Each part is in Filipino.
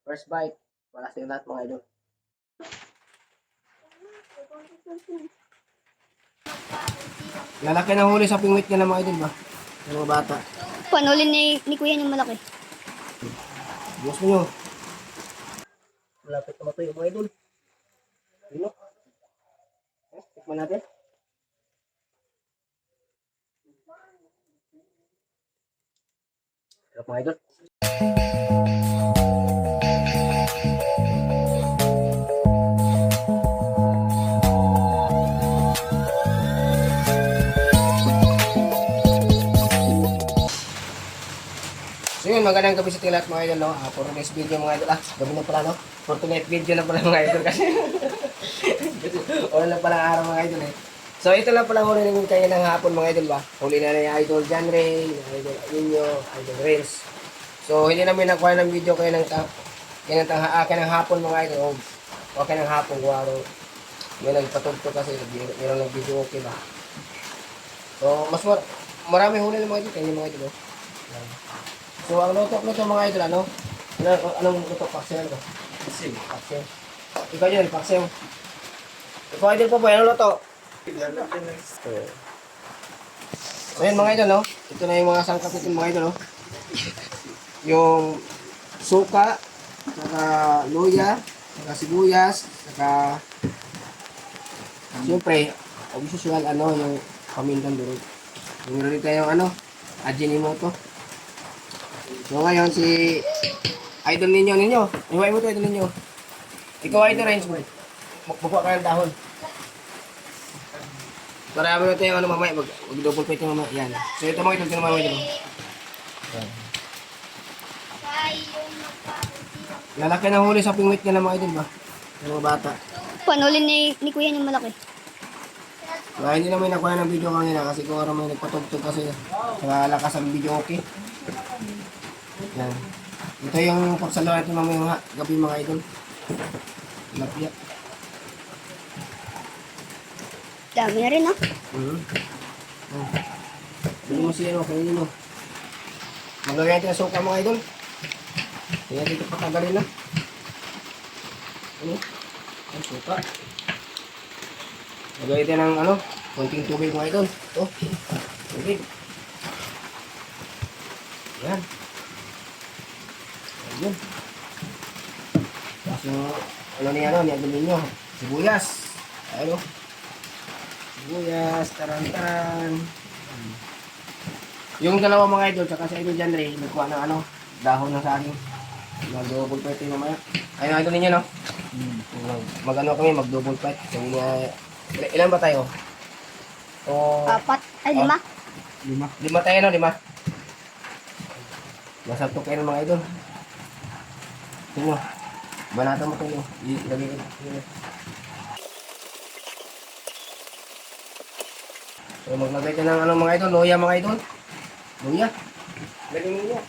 First bite. Wala sa lahat mga idol. Lalaki ng huli sa pingwit niya ng mga idol ba? Yung mga bata. Panulin ni Kuya yung malaki. Bukos mo nyo. Malapit na matuyo mga idol. Dino. Tikman natin. Sarap mga idol. So yun, magandang gabi sa tilat mga idol, no? For today's video mga idol, gabi na pala, no? For tonight video na pala mga idol kasi wala na pala araw mga idol, eh. So ito lang pala huli namin kayo ng hapon mga idol ba? Huli na ni Idol John Ray, Idol Ninyo, Idol Reels. So hindi namin nakuha ng video kayo ng akin ng hapon mga idol. Okay ng hapon kung araw. May nagpatugtog kasi, mayroon ng video okay ba? So mas marami huli ng mga idol, kayo mga idol, no? So, ang luto mga idol, ano? Anong luto? Paksel ko? Paksel. Ikaw yun, paksel. Ikaw idol po po, anong luto? So, yun mga idol, no? Ito na yung mga sangkap nito mga idol, no? Yung suka, saka luya, saka sibuyas, saka siyempre, ang usual, ano, yung pamintang durog. Meron din tayong, ano, Ajinomoto. So ngayon si Idol ninyo. Iway mo to Idol ninyo. Ikaw Idol Range mo. Magbuka ka ng dahon. Marami na tayo ano mamaya. Mag-double plate yung mamaya. Yan. So ito mga Idol. Ito mga Idol. Yan. Lalaki ng huli sa pingwit niya ng mga Idol ba? Yung mga bata. Panulin ni Kuya yung malaki. Kaya hindi namin nakuha ng video kanina kasi kung may nagpatugtog kasi lakas ang video okay. Yan. Ito yung pagsalo natin mamaya gabi mga idol. Lapya. Dami na rin, no? Bili mo siya, kainin mo. Maglagay natin ang suka mga idol. Kaya dito patagalin na. Ang suka. Maglagay natin ng konting tubig mga idol. Ito. Tubig. Yan. Ayun. Tapos yung, ni Idol ninyo, sibuyas. Ayun. Sibuyas, tarantaran. Yung dalawa mga idol, tsaka sa Idol John Ray, nagkuha ng dahon ng saging. Mag-double plate yung mamaya. Ayun, Idol ninyo, no? Kami, mag-double plate. So, ilan ba tayo? So, 4. Ay, 5. 5 tayo, no? 5. Masarap kayo ng mga idol. Ito mo. Banata mo ito. Ilagay ko. So maglagay ka ng mga idol. Luya mga idol. Luya. Lagay mo luya.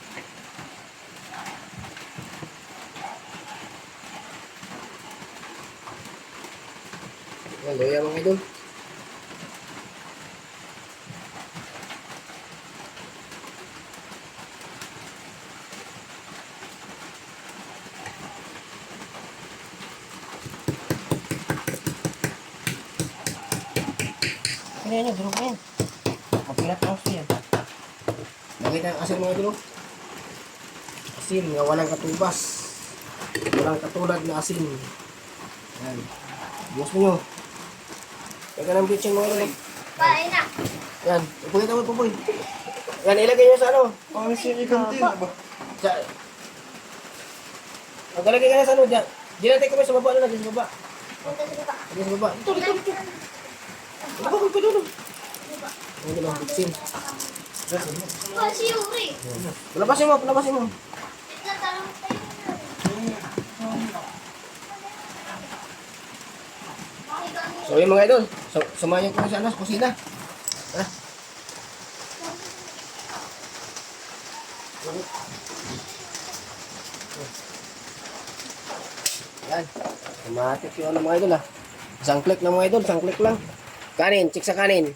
Yan, luya mga idol. Yan, durog na yan. Mapilat ang asin yan. Lagay tayong asin mga idol. Asin nga walang katubas. Walang katulad na asin. Yan. Bukas mo nyo. Teka ng bitchin mga idol. Pain na. Yan. Pupoy tawad, pupoy. Yan, ilagay nyo sa Ang sinigang din ba? Sa... Maglalagay ka na sa dyan. Diyan natin kami sa baba na dyan sa baba. Dyan sa baba. Ito. Ako, pagpatuloy. Ano lang, bitchin. Si Yuri. Palabasin mo. So yun mga idol, sumayo ko sa kusina. Ha? Yan, automatic yung mga idol Isang click lang mga idol, isang click lang. Kanin, check sa kanin.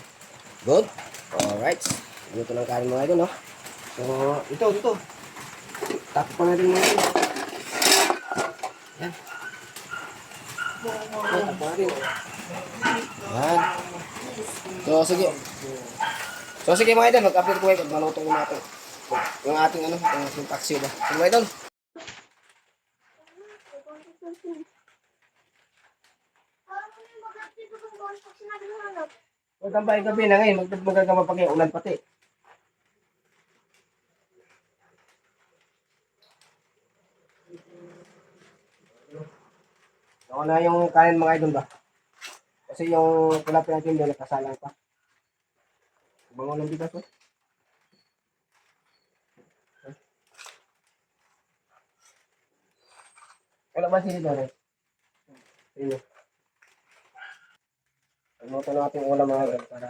Good? Alright. Ito ng kanin mga idol, no? So, ito. Tapos pa natin mga idol. natin. Yan. So, sige. So, sige mga idol, mag-update ko kayo pag maluto yung natin. Yung ating ano, yung paksiw ba. Sige mga idol. Huwag kang pahay gabi na ngayon, magkagama pa kayo, ulan pati. Ako na yung kanin mga idol ba? Kasi yung tilapia natin doon, nakasalang pa. Bango ng bigas oh. Wala ba sili doon eh? Sili. Pagmuto na natin ulam mga idol para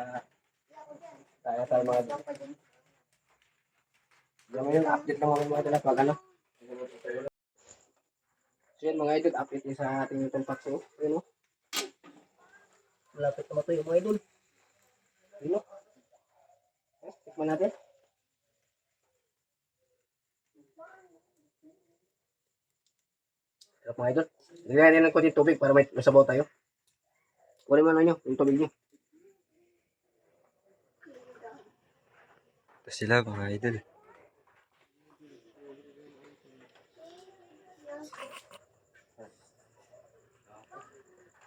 tayo mga idol. Diyan mo yung update lang mga idol pag ano. So yun mga idol, update din sa ating itong paksiw. Ayun o. Malapit na matuyo mga idol. Ayun o. Tikman natin. Sarap mga idol. Nilagyan din ng konti tubig para may masabaw tayo. Kunin mo na nyo, yung tubig nyo. Ito sila mga idol.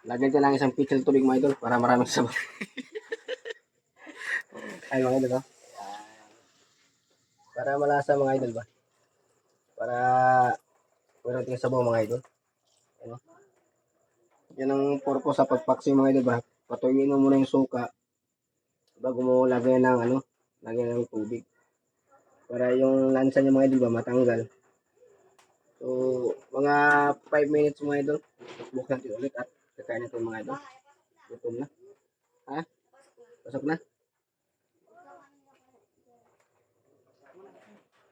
Lagyan ko lang isang pitchel tubig mga idol para maraming sabaw. Ay mga idol, oh. Para malasa mga idol ba? Para wala tayong sabaw mga idol. Ano? Yan ang purpose sa pagpaksi mga idol ba? Patuyuin mo muna yung suka bago mo lagyan ng ano, lagyan ng tubig. Para yung lansa niya mga idol ba matanggal. So, mga 5 minutes mga idol. Buksan natin ulit at kakain natin mga idol. Gutom na. Ha? Pasok na?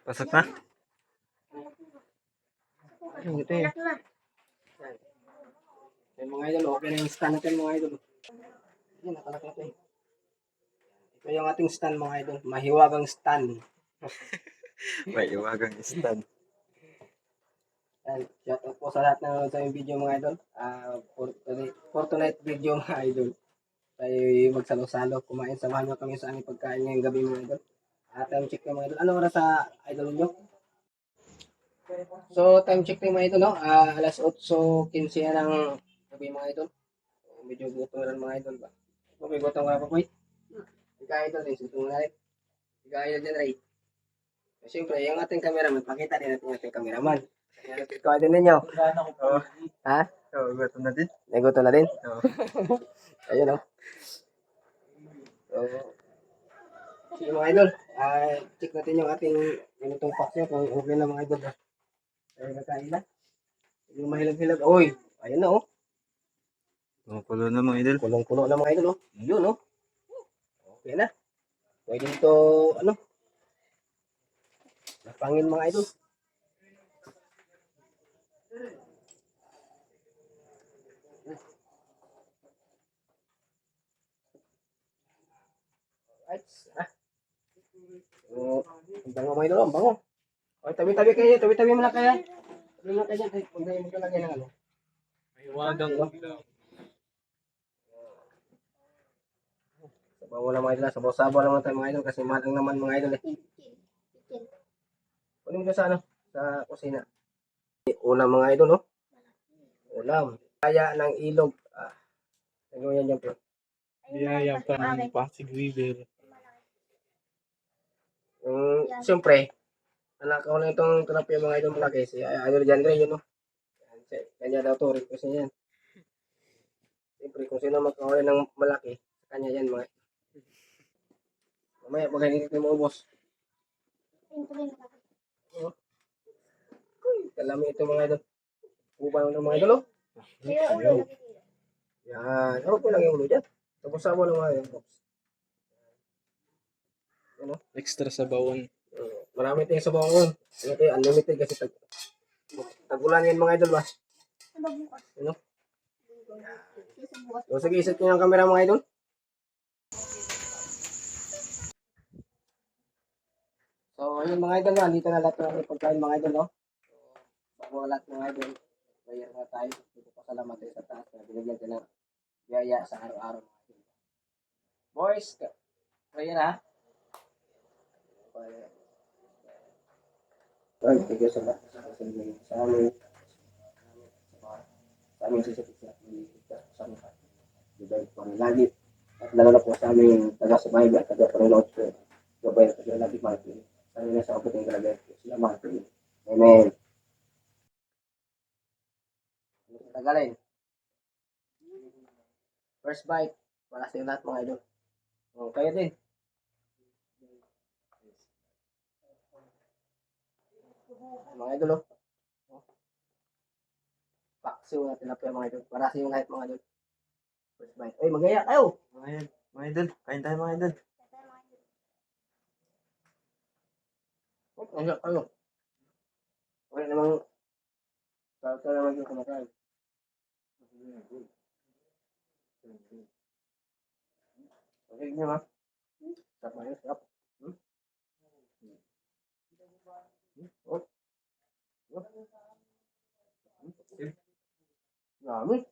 Pasok na? Ayun, ito eh. Yan mga idol, okay na yung stand natin mga idol. Yan, nakalak na ito eh. Ito yung ating stand mga idol. Mahiwagang stand. May iwagang stand. Yan, shout out po sa lahat na sa yung video mga idol. For tonight video mga idol. Tayo magsalo-salo, kumain. Samahan nyo kami sa aming pagkain ngayong gabi mga idol. Time check na mga idol. Ano oras sa idol nyo? So, time check na mga idol, no? Alas 8:15 na ng gabi mga idol. So, medyo gutom na mga idol ba? Okay, gutom ka pa po. Ika idol, rin. Sutung na rin. Ika idol dyan, Ray. So, siyempre, yung ating cameraman, pakita din natin yung ating cameraman. Ikaw idol ninyo. Oo. Ha? Oo, gutom na din. Nagutom na din? Oo. Ayun, no? So, sige mga idol, check natin yung ating ganitong pack niya kung okay na mga idol. Ay, nakain na. Yung mahilag-hilag. Oy, ayun na oh. Kumukulo na mga idol. Kulong-kulo na mga idol oh. Yun oh. Okay na. Pwede ito, ano, napangin mga idol. Right. So, ang bango mga idol, ang bango. O, tabi-tabi kayo, tabi-tabi mo na kaya. Tabi mo na kayo dyan. Kung tayo mo kalagay ng ano. Iwagang ulam. Sabaw mo na mga idol. Sabaw-sabaw naman tayo mga idol kasi mahal ang naman mga idol eh. Kunin mo sa ano, sa kusina. Ulam mga idol, oh. Ulam. Kaya ng ilog. Ano yan dyan po? Biyaya pa ng Pasig River. Siyempre, anak ko na itong tilapia mga idol malaki. Si Idol John Ray, yun, oh. Kanya daw to, request niya yan. Siyempre, kung sino magkawala ng malaki, sa kanya yan mga. Mamaya, pag hindi mo ubos. Kalami ito mga idol. Ubang ng mga idol, oh. Yan. Ako po lang yung ulo dyan. Tapos sama ng mga idol. Ano? Extra sa bawon. Marami tayong sabaw ngayon. Ano tayo, unlimited kasi tag-ulan yan mga idol ba? Ano? So, sige, iset nyo ng camera mga idol. So, ayun mga idol na, dito na lahat ng pagkain mga idol, no? So, bago lahat mga idol, prayer na tayo. Dito pa salamat tayo sa taas na binigyan tayo ng biyaya sa araw-araw mga idol. Boys, prayer ha. Lord, thank you so much sa amin, sa aming sisipit sa amin, sa amin, Lord, pangilagit, at lalo na po sa aming taga-sumayba at taga-panginoon po, gabay at taga-lagi Martin, sa amin na sa kaputing talaga, sila Martin. Amen. Tagalin. First bite, para sa lahat mga idol. Kayo din. Mga idol, paksiw na tilapia mga idol. Para sa yung lahat mga idol. First bite. Ay, magaya kayo. Mga idol, kain tayo mga idol. Ang kayo. Wala namang, sa naman yung kumakain. Okay nyo ha? Sarap na yun, sarap. Oh, dami.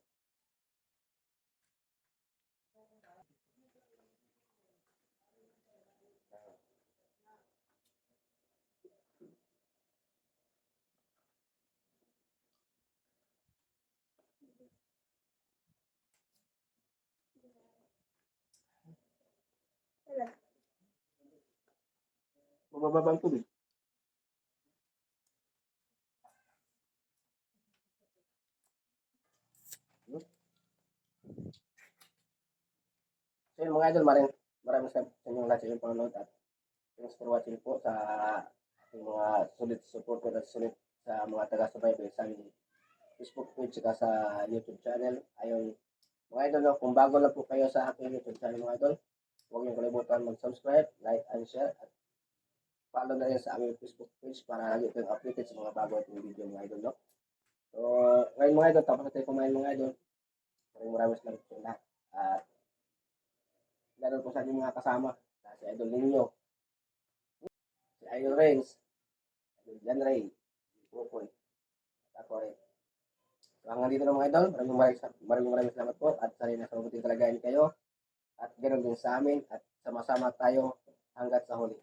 Mabababa ang tubig. So yun mga idol, maraming sa inyong lahat sa inyong panonood at thanks for watching po sa ating mga sulit support at sulit sa mga taga-subaybay sa aming Facebook page at sa YouTube channel. Ayun, mga idol, no, kung bago lang po kayo sa aking YouTube channel mga idol, huwag niyo kalimutan mag-subscribe, like, and share at follow na rin sa aming Facebook page para lagi kayong updated sa mga bago ating video mga idol. No? So, ngayon mga idol, tapos na tayo kumain mga idol. Maraming salamat po lahat. At lalo po sa ating mga kasama, si Idol Ninyo, si Idol Renz, Idol Jan Ray, Pupoy, ako rin. So, hanggang dito na mga idol, maraming salamat po at sana nasa mabuting kalagayan kayo at ganoon din sa amin at sama-sama tayo hanggat sa huli.